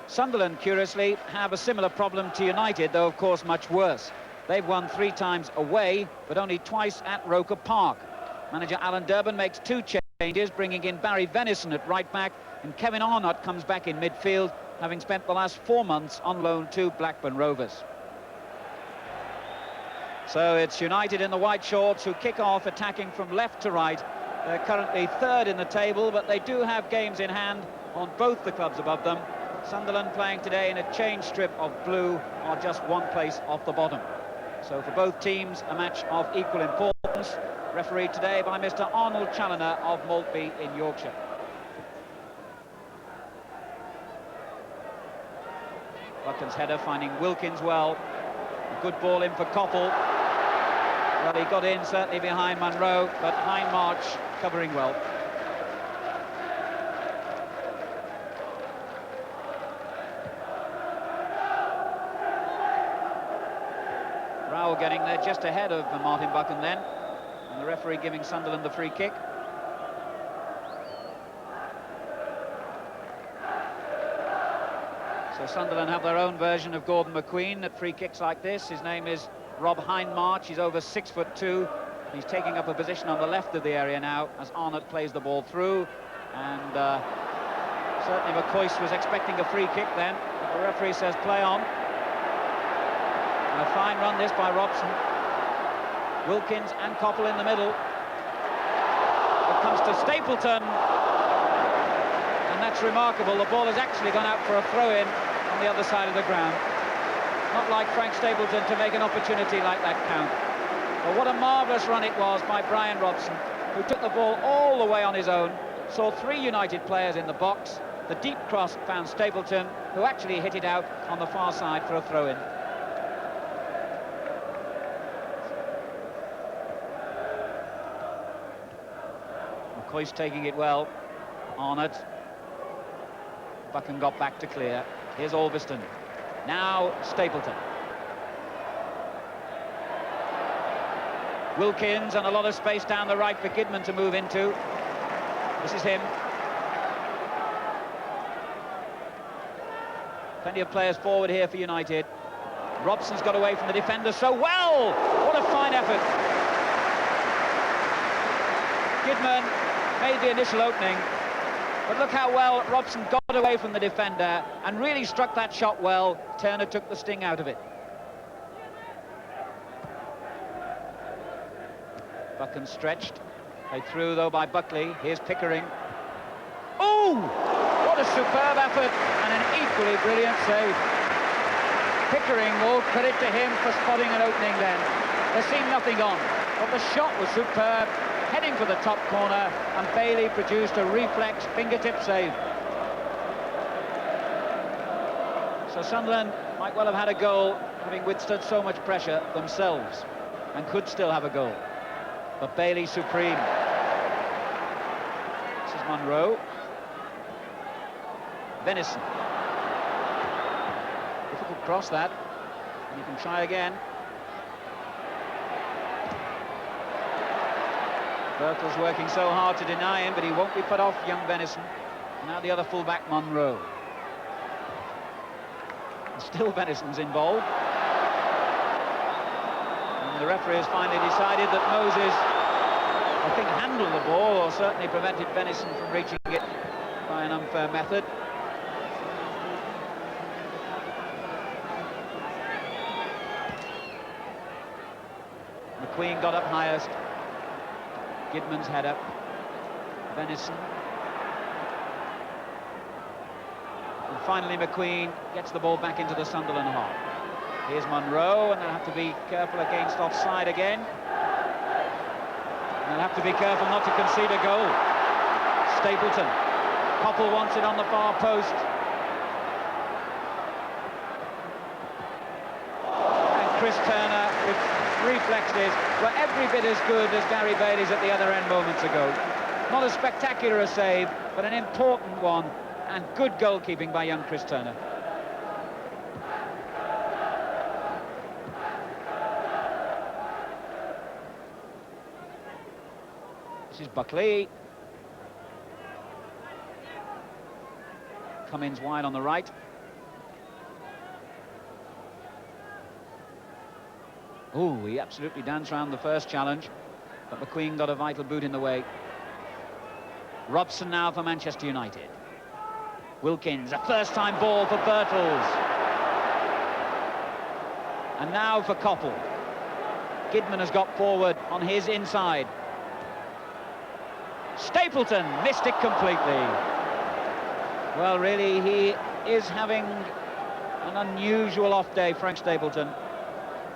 Sunderland, curiously, have a similar problem to United, though of course much worse. They've won 3 times away, but only twice at Roker Park. Manager Alan Durban makes 2 changes, bringing in Barry Venison at right back, and Kevin Arnott comes back in midfield, having spent the last 4 months on loan to Blackburn Rovers. So it's United in the white shorts who kick off, attacking from left to right. They're currently 3rd in the table, but they do have games in hand on both the clubs above them. Sunderland playing today in a change strip of blue, are just 1 place off the bottom. So for both teams, a match of equal importance. Refereed today by Mr. Arnold Challoner of Maltby in Yorkshire. Buchan's header finding Wilkins well. A good ball in for Koppel. Well, he got in certainly behind Munro, but Hindmarch covering well. Rowell getting there just ahead of Martin Buchan then, and the referee giving Sunderland the free kick. So Sunderland have their own version of Gordon McQueen at free kicks like this. His name is Rob Hindmarch. He's over 6'2". He's taking up a position on the left of the area now as Arnott plays the ball through, and certainly McCoist was expecting a free kick then, but the referee says play on. And a fine run this by Robson. Wilkins and Koppel in the middle. It comes to Stapleton, and that's remarkable. The ball has actually gone out for a throw-in on the other side of the ground. Not like Frank Stapleton to make an opportunity like that count. But what a marvellous run it was by Brian Robson, who took the ball all the way on his own, saw 3 United players in the box. The deep cross found Stapleton, who actually hit it out on the far side for a throw-in. McCoy's taking it well. Arnott. Buchan got back to clear. Here's Alveston. Now Stapleton. Wilkins, and a lot of space down the right for Kidman to move into. This is him. Plenty of players forward here for United. Robson's got away from the defender so well. What a fine effort. Kidman made the initial opening, but look how well Robson got away from the defender and really struck that shot well. Turner took the sting out of it. Buchan stretched. Played through though by Buckley. Here's Pickering. Oh! What a superb effort and an equally brilliant save. Pickering, all credit to him for spotting an opening then. There seemed nothing on, but the shot was superb, heading for the top corner, and Bailey produced a reflex fingertip save. So Sunderland might well have had a goal, having withstood so much pressure themselves, and could still have a goal. But Bailey supreme. This is Munro. Venison. Difficult cross that, and you can try again. Berkel's working so hard to deny him, but he won't be put off, young Venison. And now the other fullback, Munro. And still Venison's involved. And the referee has finally decided that Moses, I think, handled the ball, or certainly prevented Venison from reaching it by an unfair method. McQueen got up highest. Kidman's header. Venison. And finally McQueen gets the ball back into the Sunderland half. Here's Munro, and they'll have to be careful against offside again. And they'll have to be careful not to concede a goal. Stapleton. Koppel wants it on the far post. And Chris Turner with reflexes were every bit as good as Gary Bailey's at the other end moments ago. Not as spectacular a save, but an important one, and good goalkeeping by young Chris Turner. This is Buckley. Cummins wide on the right. Oh, he absolutely danced around the first challenge, but McQueen got a vital boot in the way. Robson now for Manchester United. Wilkins, a first-time ball for Birtles. And now for Koppel. Kidman has got forward on his inside. Stapleton missed it completely. Well, really, he is having an unusual off day, Frank Stapleton.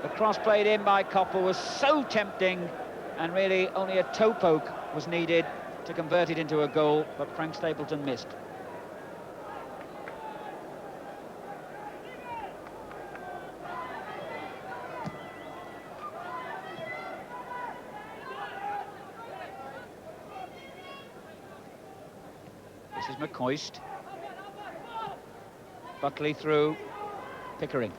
The cross played in by Koppel was so tempting, and really only a toe poke was needed to convert it into a goal, but Frank Stapleton missed. This is McCoist. Buckley through. Pickering.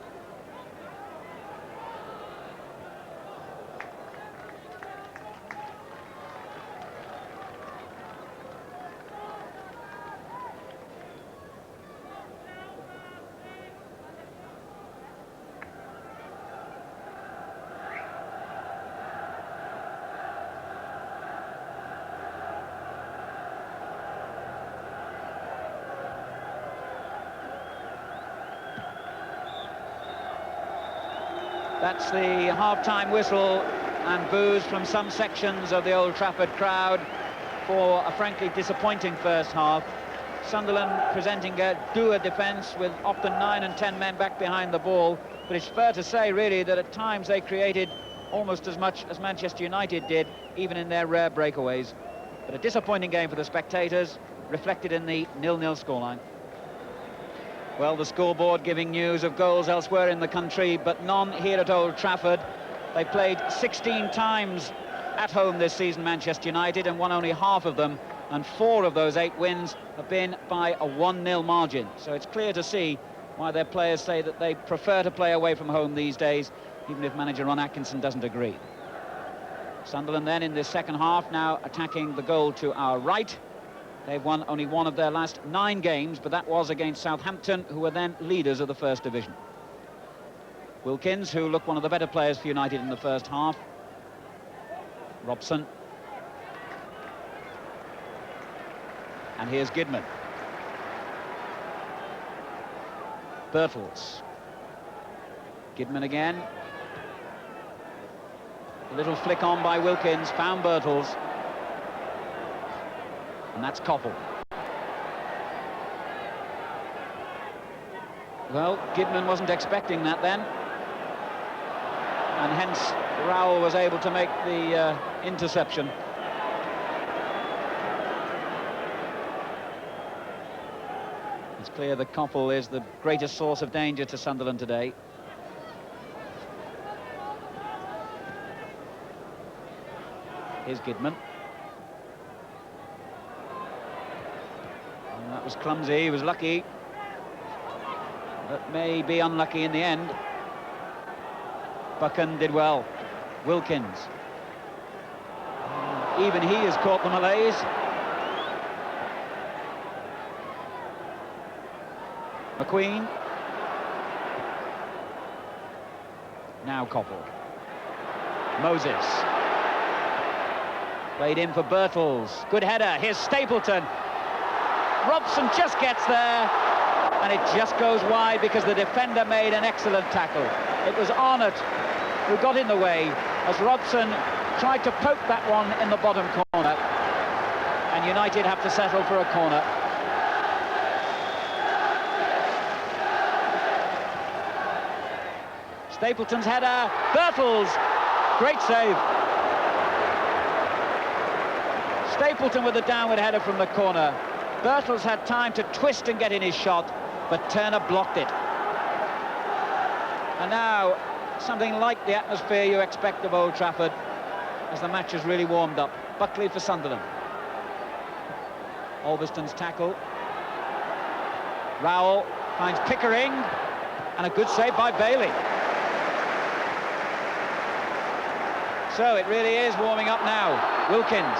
That's the half-time whistle, and boos from some sections of the Old Trafford crowd for a frankly disappointing first half. Sunderland presenting a dour defence with often 9 and 10 men back behind the ball, but it's fair to say really that at times they created almost as much as Manchester United did, even in their rare breakaways. But a disappointing game for the spectators, reflected in the 0-0 scoreline. Well, the scoreboard giving news of goals elsewhere in the country, but none here at Old Trafford. They played 16 times at home this season, Manchester United, and won only half of them, and 4 of those 8 wins have been by a 1-0 margin. So it's clear to see why their players say that they prefer to play away from home these days, even if manager Ron Atkinson doesn't agree. Sunderland then in this second half now attacking the goal to our right. They've won only 1 of their last 9 games, but that was against Southampton, who were then leaders of the First Division. Wilkins, who looked one of the better players for United in the first half. Robson. And here's Kidman. Birtles. Kidman again. A little flick on by Wilkins, found Birtles. And that's Koppel. Well, Kidman wasn't expecting that then. And hence, Rowell was able to make the interception. It's clear that Koppel is the greatest source of danger to Sunderland today. Here's Kidman. That was clumsy, he was lucky, but may be unlucky in the end. Buchan did well. Wilkins. Even he has caught the malaise. McQueen. Now Koppel. Moses. Played in for Birtles. Good header, here's Stapleton. Robson just gets there, and it just goes wide because the defender made an excellent tackle. It was Arnott who got in the way as Robson tried to poke that one in the bottom corner, and United have to settle for a corner. Stapleton's header, Birtles, great save. Stapleton with the downward header from the corner. Birtles had time to twist and get in his shot, but Turner blocked it. And now, something like the atmosphere you expect of Old Trafford as the match has really warmed up. Buckley for Sunderland. Olverston's tackle. Rowell finds Pickering, and a good save by Bailey. So it really is warming up now. Wilkins.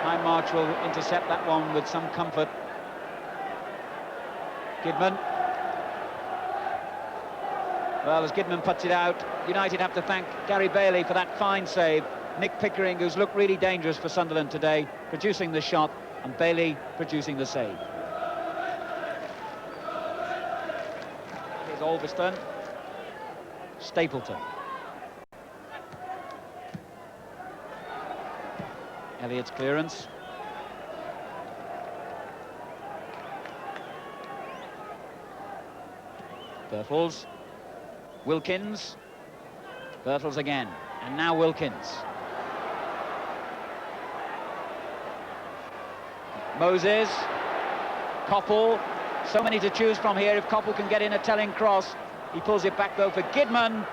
High March will intercept that one with some comfort. Kidman. Well, as Gidman puts it out, United have to thank Gary Bailey for that fine save. Nick Pickering, who's looked really dangerous for Sunderland today, producing the shot, and Bailey producing the save. Here's Alveston. Stapleton. Elliott's clearance. Bertels. Wilkins. Bertels again. And now Wilkins. Moses. Koppel. So many to choose from here. If Koppel can get in a telling cross. He pulls it back though for Gidman.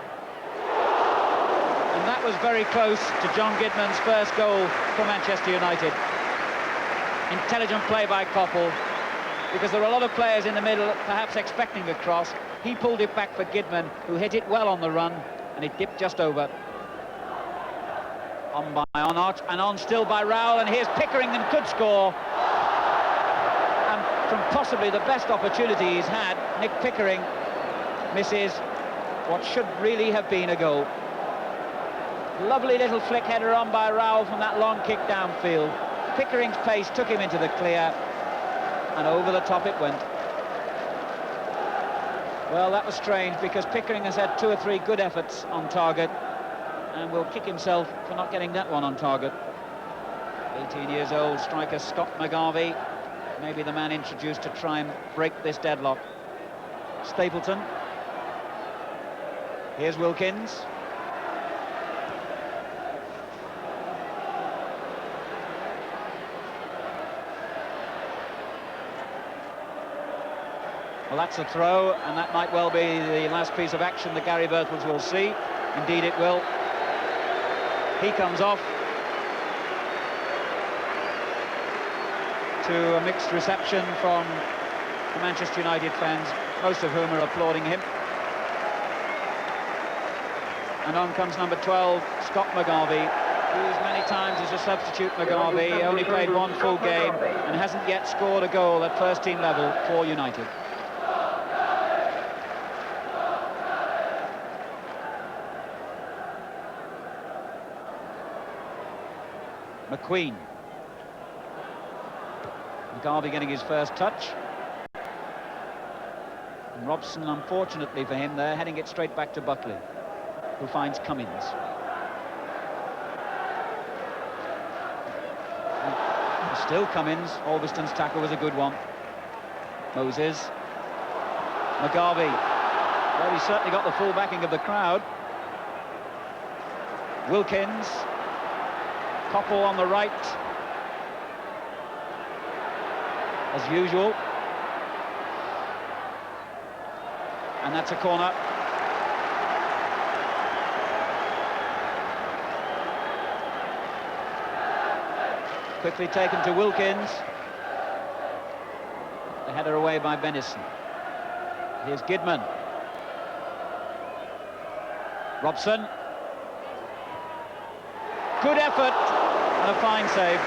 And that was very close to John Gidman's first goal for Manchester United. Intelligent play by Koppel, because there were a lot of players in the middle perhaps expecting a cross. He pulled it back for Gidman, who hit it well on the run, and it dipped just over. On by Onot, and on still by Rowell, and here's Pickering, and could score. And from possibly the best opportunity he's had, Nick Pickering misses what should really have been a goal. Lovely little flick header on by Rowell from that long kick downfield. Pickering's pace took him into the clear, and over the top it went. Well, that was strange, because Pickering has had 2 or 3 good efforts on target, and will kick himself for not getting that one on target. 18 years old striker Scott McGarvey, maybe the man introduced to try and break this deadlock. Stapleton. Here's Wilkins. Well, that's a throw, and that might well be the last piece of action that Gary Bertels will see. Indeed it will. He comes off to a mixed reception from the Manchester United fans, most of whom are applauding him. And on comes number 12, Scott McGarvey, who as many times as a substitute McGarvey only played 1 full game and hasn't yet scored a goal at first team level for United. McQueen. McGarvey getting his first touch. And Robson, unfortunately for him there, heading it straight back to Buckley, who finds Cummins. And still Cummins. Alveston's tackle was a good one. Moses. McGarvey. Well, he certainly got the full backing of the crowd. Wilkins. Koppel on the right, as usual. And that's a corner. Quickly taken to Wilkins. The header away by Benison. Here's Gidman. Robson. Good effort and a fine save.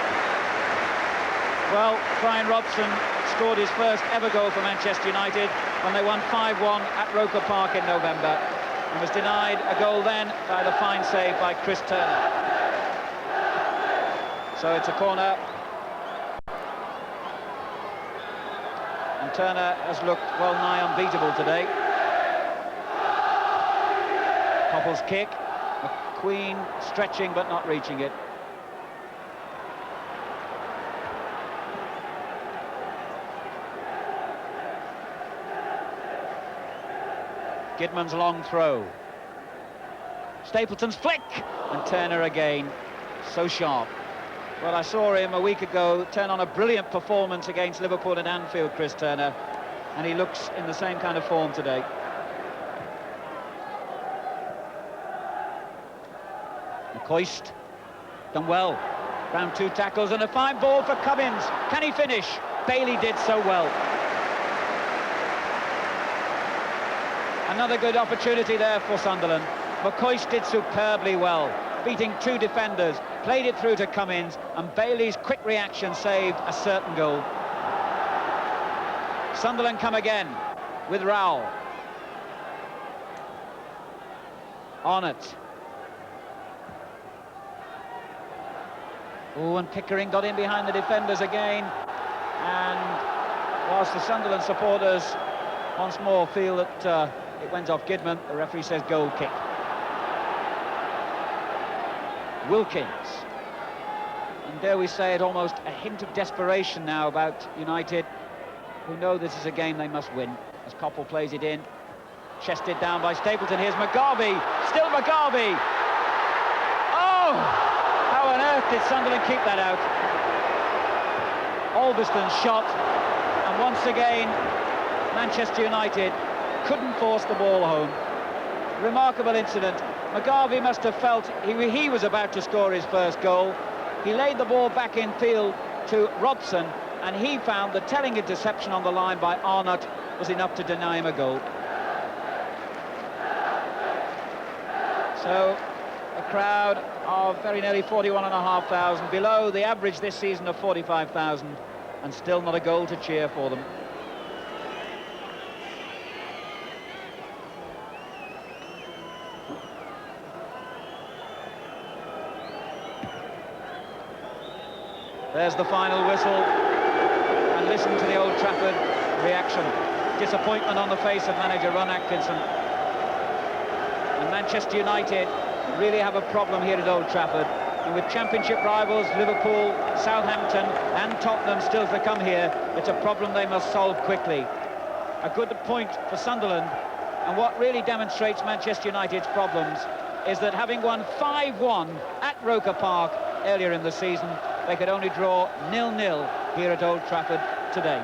Well, Brian Robson scored his first ever goal for Manchester United when they won 5-1 at Roker Park in November, and was denied a goal then by the fine save by Chris Turner. So it's a corner. And Turner has looked well nigh unbeatable today. Koppel's kick. McQueen stretching but not reaching it. Gidman's long throw. Stapleton's flick, and Turner again, so sharp. Well, I saw him a week ago turn on a brilliant performance against Liverpool at Anfield, Chris Turner, and he looks in the same kind of form today. McCoist, done well. Round 2 tackles and a fine ball for Cummins. Can he finish? Bailey did so well. Another good opportunity there for Sunderland. McCoist did superbly well, beating 2 defenders, played it through to Cummins, and Bailey's quick reaction saved a certain goal. Sunderland come again with Rowell. On it. Oh, and Pickering got in behind the defenders again. And whilst the Sunderland supporters once more feel that it went off Kidman, the referee says goal kick. Wilkins. And dare we say it, almost a hint of desperation now about United, who know this is a game they must win, as Coppell plays it in. Chested down by Stapleton. Here's McGarvey. Still McGarvey. Oh! How on earth did Sunderland keep that out? Albiston's shot. And once again, Manchester United couldn't force the ball home. Remarkable incident. McGarvey must have felt he was about to score his first goal. He laid the ball back in field to Robson, and he found the telling interception on the line by Arnott was enough to deny him a goal. So a crowd of very nearly 41,500, below the average this season of 45,000, and still not a goal to cheer for them. There's the final whistle, and listen to the Old Trafford reaction. Disappointment on the face of manager Ron Atkinson. And Manchester United really have a problem here at Old Trafford. And with championship rivals Liverpool, Southampton and Tottenham still to come here, it's a problem they must solve quickly. A good point for Sunderland, and what really demonstrates Manchester United's problems is that having won 5-1 at Roker Park earlier in the season, they could only draw 0-0 here at Old Trafford today.